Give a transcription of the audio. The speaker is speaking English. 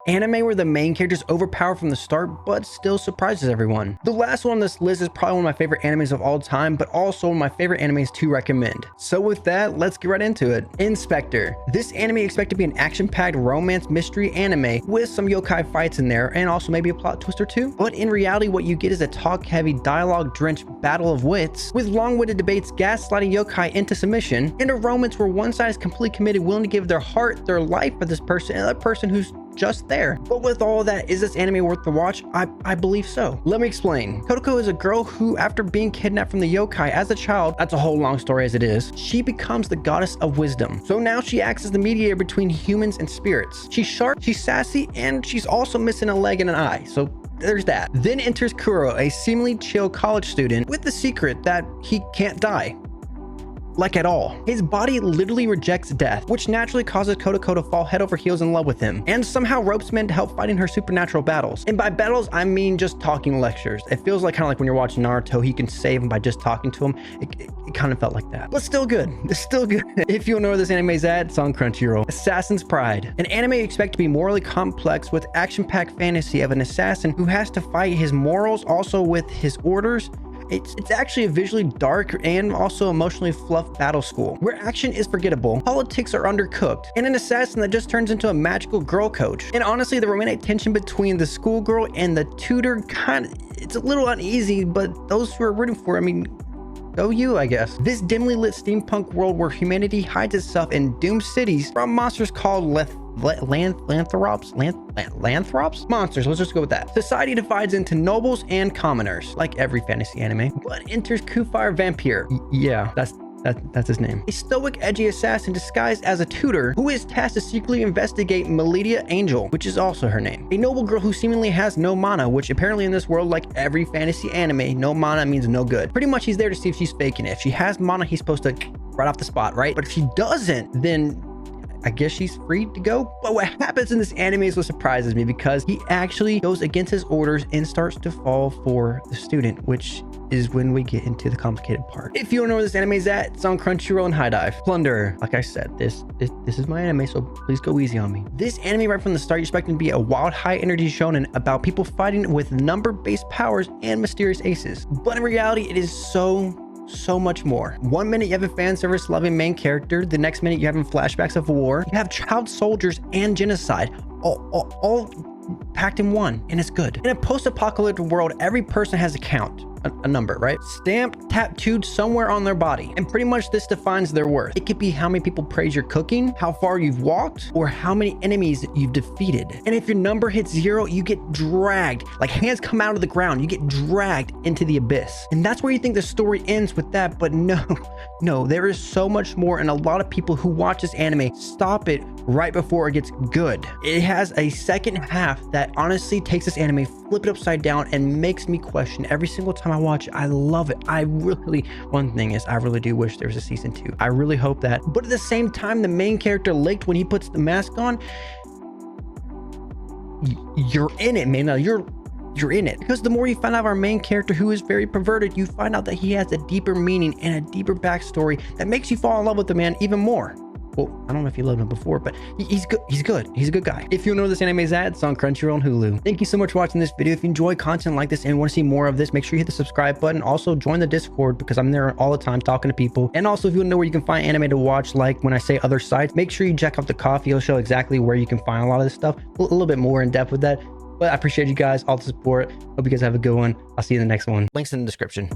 Anime where the main character is overpowered from the start, but still surprises everyone. The last one on this list is probably one of my favorite animes of all time, but also one of my favorite animes to recommend. So with that, let's get right into it. Inspector. This anime is expected to be an action-packed romance mystery anime with some yokai fights in there and also maybe a plot twist or two. But in reality, what you get is a talk-heavy, dialogue-drenched battle of wits with long-winded debates gaslighting yokai into submission, and a romance where one side is completely committed, willing to give their heart, their life for this person, and that person who's just there. But with all of that, is this anime worth the watch? I believe so. Let me explain. Kotoko is a girl who, after being kidnapped from the yokai as a child, that's a whole long story as it is, she becomes the goddess of wisdom. So now she acts as the mediator between humans and spirits. She's sharp, she's sassy, and she's also missing a leg and an eye. So there's that. Then enters Kuro, a seemingly chill college student with the secret that he can't die. Like at all. His body literally rejects death, which naturally causes Kotoko to fall head over heels in love with him, and somehow ropes men to help fight in her supernatural battles. And by battles, I mean just talking lectures. It feels like kind of like when you're watching Naruto, he can save him by just talking to him. It kind of felt like that. But still good. It's still good. If you don't know where this anime is at, it's on Crunchyroll. Assassin's Pride. An anime you expect to be morally complex with action-packed fantasy of an assassin who has to fight his morals also with his orders. It's actually a visually dark and also emotionally fluff battle school where action is forgettable, politics are undercooked, and an assassin that just turns into a magical girl coach. And honestly, the romantic tension between the schoolgirl and the tutor it's a little uneasy, but those who are rooting for it, I mean, go you, I guess. This dimly lit steampunk world where humanity hides itself in doomed cities from monsters called Lanthrops? Monsters, let's just go with that. Society divides into nobles and commoners, like every fantasy anime. But enters Kufire Vampire. Yeah, that's his name. A stoic, edgy assassin disguised as a tutor who is tasked to secretly investigate Melidia Angel, which is also her name. A noble girl who seemingly has no mana, which apparently in this world, like every fantasy anime, no mana means no good. Pretty much he's there to see if she's faking it. If she has mana, he's supposed to right off the spot, right? But if she doesn't, then I guess she's free to go. But what happens in this anime is what surprises me, because he actually goes against his orders and starts to fall for the student, which is when we get into the complicated part. If you don't know where this anime is at, it's on Crunchyroll and High Dive. Plunder. Like I said, this is my anime, so please go easy on me. This anime right from the start, you're expecting to be a wild, high energy shonen about people fighting with number-based powers and mysterious aces. But in reality, it is so much more. One minute you have a fan service loving main character, the next minute you're having flashbacks of war, you have child soldiers and genocide, all packed in one, and it's good. In a post-apocalyptic world, every person has a count, a number, right? Stamped, tattooed somewhere on their body. And pretty much this defines their worth. It could be how many people praise your cooking, how far you've walked, or how many enemies you've defeated. And if your number hits 0, you get dragged, like hands come out of the ground, you get dragged into the abyss. And that's where you think the story ends with that, but no, there is so much more, and a lot of people who watch this anime stop it right before it gets good. It has a second half that honestly takes this anime, flip it upside down, and makes me question every single time I watch it. I love it. One thing is, I really do wish there was a season 2. I really hope that. But at the same time, the main character licked when he puts the mask on. You're in it, man. Now you're in it, because the more you find out of our main character, who is very perverted, you find out that he has a deeper meaning and a deeper backstory that makes you fall in love with the man even more. Well, I don't know if you loved him before, but he's good. He's a good guy. If you know where this anime is at, it's on Crunchyroll and Hulu. Thank you so much for watching this video. If you enjoy content like this and want to see more of this, make sure you hit the subscribe button. Also join the Discord, because I'm there all the time talking to people. And also, if you want to know where you can find anime to watch, like when I say other sites, make sure you check out the coffee. It'll show exactly where you can find a lot of this stuff, a little bit more in depth with that. But I appreciate you guys, all the support. Hope you guys have a good one. I'll see you in the next one. Links in the description.